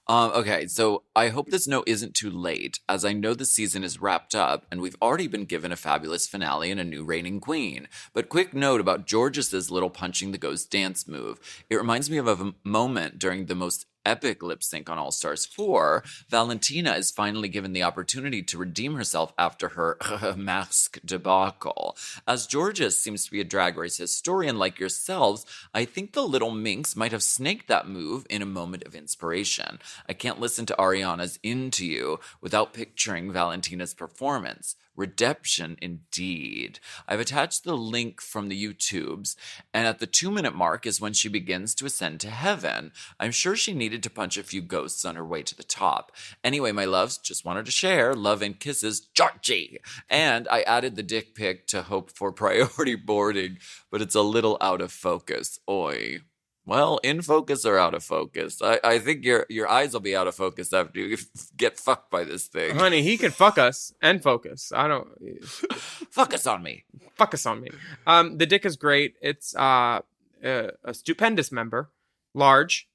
Okay, so I hope this note isn't too late, as I know the season is wrapped up, and we've already been given a fabulous finale and a new reigning queen. But quick note about Georges's little punching the ghost dance move. It reminds me of a moment during the most epic lip sync on All Stars 4, Valentina is finally given the opportunity to redeem herself after her mask debacle. As Georges seems to be a Drag Race historian like yourselves, I think the little minx might have snaked that move in a moment of inspiration. I can't listen to Ariana's Into You without picturing Valentina's performance. Redemption indeed. I've attached the link from the YouTubes, and at the 2-minute mark is when she begins to ascend to heaven. I'm sure she needed needed to punch a few ghosts on her way to the top. Anyway, my loves, just wanted to share. Love and kisses, Georgie. And I added the dick pic to hope for priority boarding, but it's a little out of focus. Oi. Well, in focus or out of focus? I think your eyes will be out of focus after you get fucked by this thing. Honey, he can fuck us and focus. I don't... Focus on me. Focus on me. The dick is great. It's a stupendous member. Large.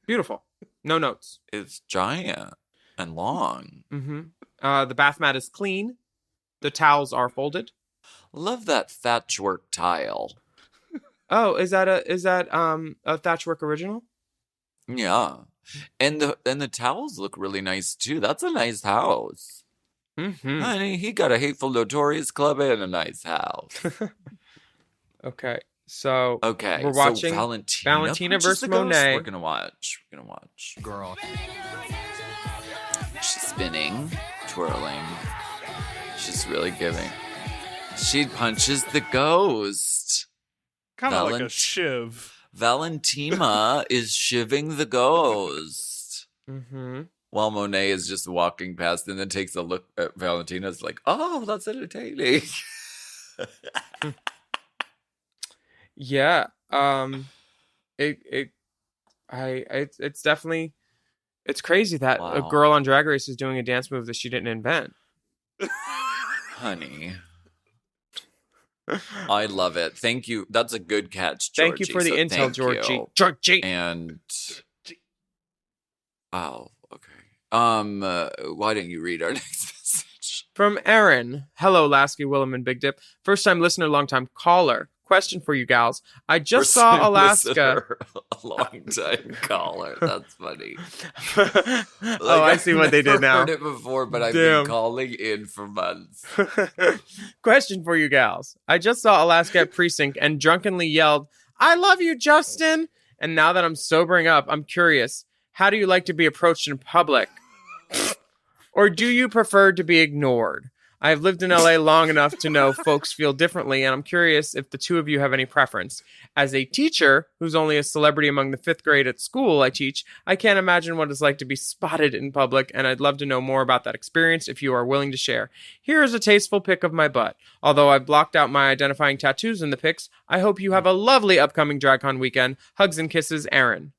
Beautiful. No notes. It's giant and long. Mm-hmm. The bath mat is clean. The towels are folded. Love that thatchwork tile. Oh, is that a thatchwork original? Yeah, and the towels look really nice too. That's a nice house. Mm-hmm. Honey, he got a Hateful Notorious club and a nice house. Okay, so we're watching Valentina versus Monet. We're gonna watch. Girl. She's spinning, twirling. She's really giving. She punches the ghost. Kind of like a shiv. Valentina is shivving the ghost. Mm-hmm. While Monet is just walking past and then takes a look at Valentina. It's like, oh, that's entertaining. Yeah. It's definitely, it's crazy that a girl on Drag Race is doing a dance move that she didn't invent. Honey. I love it. Thank you. That's a good catch, Georgie. Thank you for the intel, Georgie. Georgie. And okay. Why didn't you read our next message? From Erin. Hello, Lasky, Willam, and Big Dip. First time listener, long time caller. Question for you gals. I just saw Alaska. A long time caller. That's funny. I see what they did now. I've heard it before, but I've been calling in for months. Question for you gals. I just saw Alaska at Precinct and drunkenly yelled, "I love you, Justin!" And now that I'm sobering up, I'm curious. How do you like to be approached in public? Or do you prefer to be ignored? I have lived in LA long enough to know folks feel differently, and I'm curious if the two of you have any preference. As a teacher who's only a celebrity among the 5th grade at school I teach, I can't imagine what it's like to be spotted in public, and I'd love to know more about that experience if you are willing to share. Here is a tasteful pic of my butt. Although I've blocked out my identifying tattoos in the pics, I hope you have a lovely upcoming DragCon weekend. Hugs and kisses, Aaron.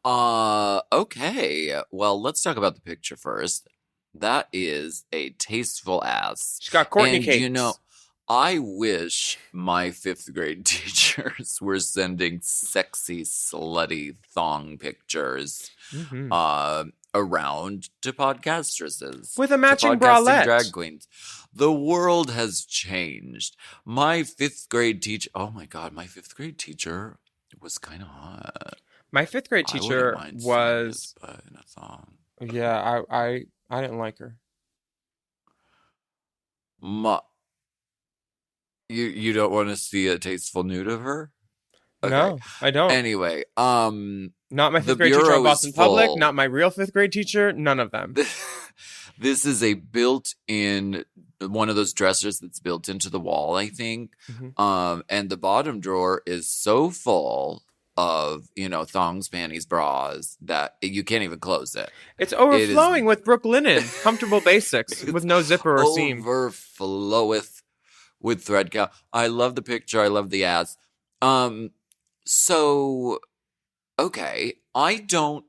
Okay. Well, let's talk about the picture first. That is a tasteful ass. She's got Courtney and cakes. You know, I wish my 5th grade teachers were sending sexy, slutty thong pictures around to podcastresses. With a matching bralette. bralette. Drag queens. The world has changed. My 5th grade teacher, oh my God, my 5th grade teacher was kind of hot. My 5th grade teacher was... in a thong. Yeah, I didn't like her. You don't want to see a tasteful nude of her? Okay. No, I don't. Anyway, not my 5th grade teacher at Boston Public, not my real 5th grade teacher, none of them. This is a built-in, one of those dressers that's built into the wall, I think. Mm-hmm. And the bottom drawer is so full of, thongs, panties, bras that you can't even close it. It's overflowing with Brooklinen, comfortable basics with no zipper or seam. Overfloweth with thread count. I love the picture. I love the ass. So, okay, I don't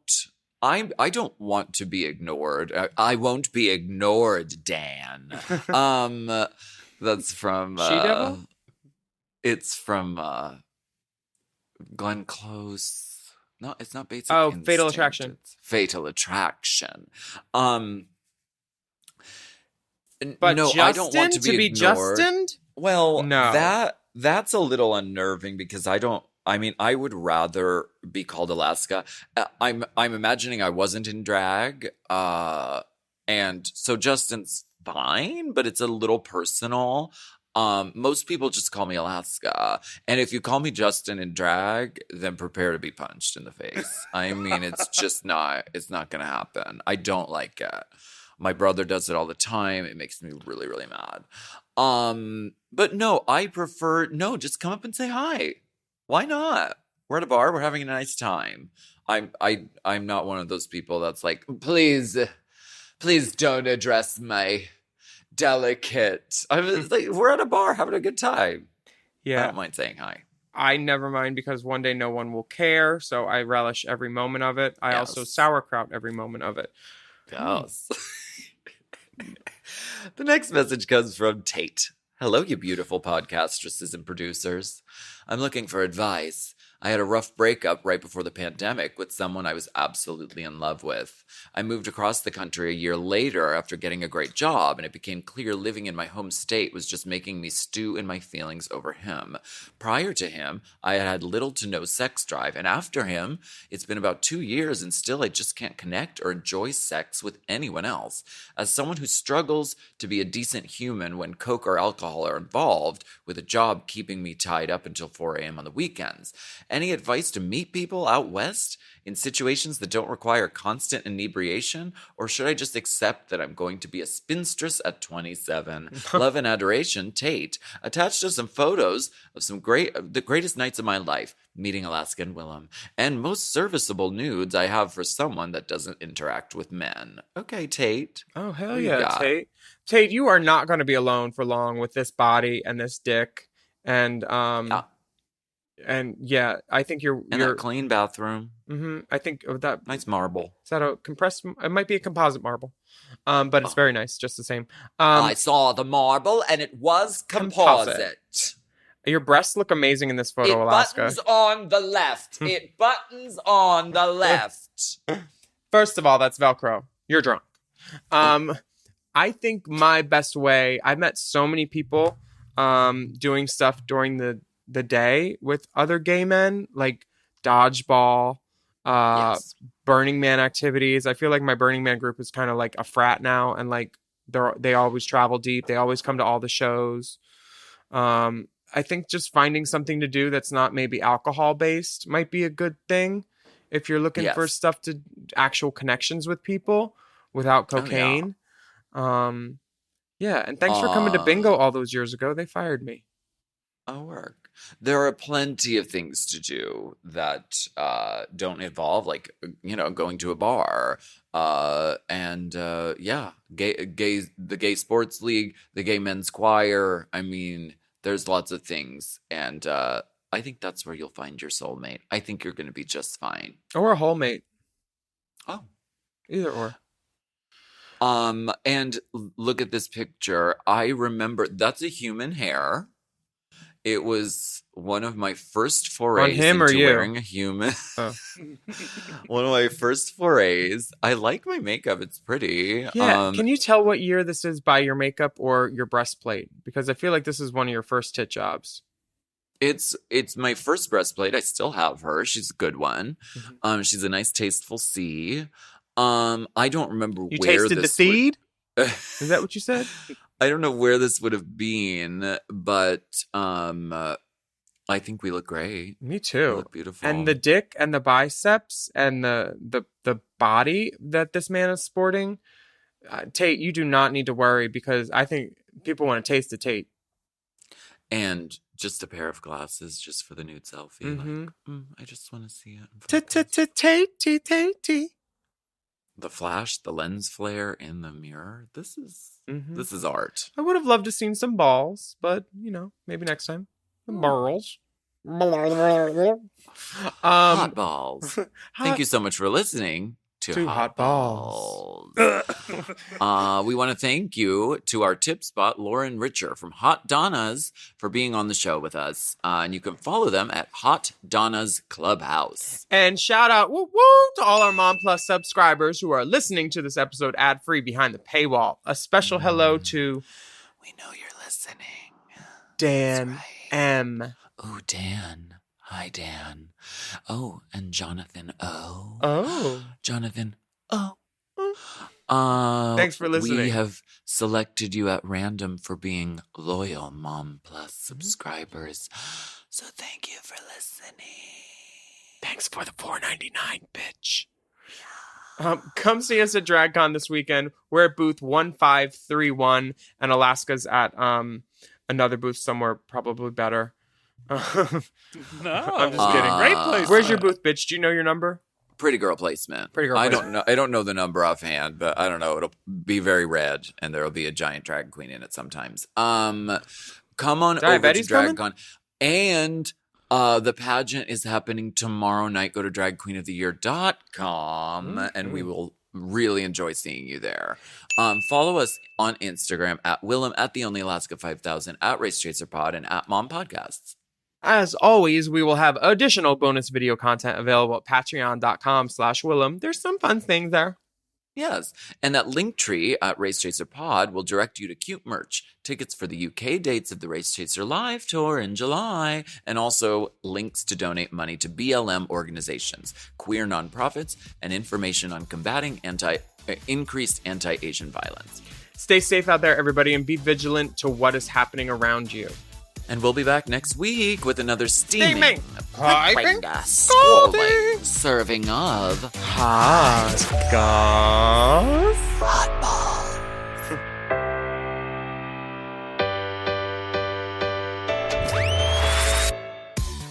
want to be ignored. I won't be ignored, Dan. That's from She-Devil? It's from Glenn Close. No, it's not Basic Instinct. Fatal Attraction. It's Fatal Attraction. But no, Justin, I don't want to be ignored. Justin? Well, no. That's a little unnerving because I would rather be called Alaska. I'm imagining I wasn't in drag, and so Justin's fine, but it's a little personal. Most people just call me Alaska, and if you call me Justin in drag, then prepare to be punched in the face. I mean, it's not gonna happen. I don't like it. My brother does it all the time. It makes me really, really mad. But no, just come up and say hi. Why not? We're at a bar. We're having a nice time. I'm not one of those people that's like, please don't address my delicate. I was like, we're at a bar having a good time. Yeah. I don't mind saying hi. I never mind because one day no one will care. So I relish every moment of it. I also sauerkraut every moment of it. Yes. The next message comes from Tate. Hello, you beautiful podcastresses and producers. I'm looking for advice. I had a rough breakup right before the pandemic with someone I was absolutely in love with. I moved across the country a year later after getting a great job, and it became clear living in my home state was just making me stew in my feelings over him. Prior to him, I had had little to no sex drive, and after him, it's been about 2 years, and still I just can't connect or enjoy sex with anyone else. As someone who struggles to be a decent human when coke or alcohol are involved, with a job keeping me tied up until 4 a.m. on the weekends, any advice to meet people out west in situations that don't require constant inebriation? Or should I just accept that I'm going to be a spinstress at 27? Love and adoration, Tate. Attached to some photos of the greatest nights of my life, meeting Alaska and Willam, and most serviceable nudes I have for someone that doesn't interact with men. Okay, Tate. Oh, hell yeah, Tate. Tate, you are not going to be alone for long with this body and this dick. And, And yeah, I think you're a clean bathroom. Mm-hmm. I think that nice marble. Is that a compressed? It might be a composite marble, but it's very nice, just the same. I saw the marble, and it was composite. Your breasts look amazing in this photo, Alaska. Buttons on the left. It buttons on the left. First of all, that's Velcro. You're drunk. I think my best way. I've met so many people doing stuff during the day with other gay men, like dodgeball, Burning Man activities. I feel like my Burning Man group is kind of like a frat now, and like they always travel deep. They always come to all the shows. I think just finding something to do that's not maybe alcohol based might be a good thing if you're looking for stuff to actual connections with people without cocaine. And thanks for coming to bingo all those years ago. They fired me. Work. There are plenty of things to do that don't involve, like, going to a bar, the gay sports league, the gay men's choir. I mean, there's lots of things, and I think that's where you'll find your soulmate. I think you're going to be just fine, or a whole mate. Oh, either or. And look at this picture. I remember that's a human hair. It was one of my first forays into wearing a human. Oh. One of my first forays. I like my makeup. It's pretty. Yeah. Can you tell what year this is by your makeup or your breastplate? Because I feel like this is one of your first tit jobs. It's my first breastplate. I still have her. She's a good one. Mm-hmm. She's a nice, tasteful C. I don't remember you where tasted the seed? Is that what you said? I don't know where this would have been, but I think we look great. Me too. We look beautiful. And the dick and the biceps and the body that this man is sporting, Tate, you do not need to worry because I think people want to taste the Tate. And just a pair of glasses just for the nude selfie. Mm-hmm. Like, I just want to see it. Tate. The flash, the lens flare in the mirror. This is art. I would have loved to seen some balls, but maybe next time. Balls. Hot balls. Thank you so much for listening to Hot Balls. We want to thank you to our tip spot, Lauren Richer from Hot Donna's, for being on the show with us. And you can follow them at Hot Donna's Clubhouse. And shout out to all our Mom Plus subscribers who are listening to this episode ad-free behind the paywall. A special hello to... We know you're listening. Dan M. Oh, Dan. Hi, Dan. Oh, and Jonathan O. Oh. Jonathan O. Thanks for listening. We have selected you at random for being loyal Mom Plus subscribers. So thank you for listening. Thanks for the $4.99, bitch. Come see us at DragCon this weekend. We're at booth 1531, and Alaska's at another booth somewhere probably better. No, I'm just kidding. Great place. Where's your booth, bitch? Do you know your number? Pretty girl placement. Pretty girl I placement. don't know the number offhand, but I don't know. It'll be very red, and there'll be a giant drag queen in it sometimes. Come on over to DragCon. And the pageant is happening tomorrow night. Go to dragqueenoftheyear.com and we will really enjoy seeing you there. Follow us on Instagram at Willam, at The Only Alaska 5000, at Race Chaser Pod, and at Mom Podcasts. As always, we will have additional bonus video content available at patreon.com/Willam. There's some fun things there. Yes. And that link tree at Race Chaser Pod will direct you to cute merch, tickets for the UK dates of the Race Chaser Live Tour in July, and also links to donate money to BLM organizations, queer nonprofits, and information on combating increased anti-Asian violence. Stay safe out there, everybody, and be vigilant to what is happening around you. And we'll be back next week with another steaming, piping, scalding serving of hot goss.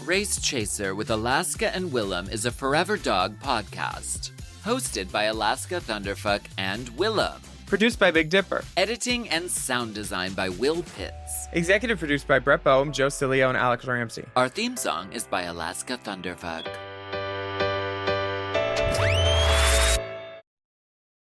Race Chaser with Alaska and Willam is a Forever Dog podcast. Hosted by Alaska Thunderfuck and Willam. Produced by Big Dipper. Editing and sound design by Will Pitts. Executive produced by Brett Boehm, Joe Cilio, and Alex Ramsey. Our theme song is by Alaska Thunderfuck.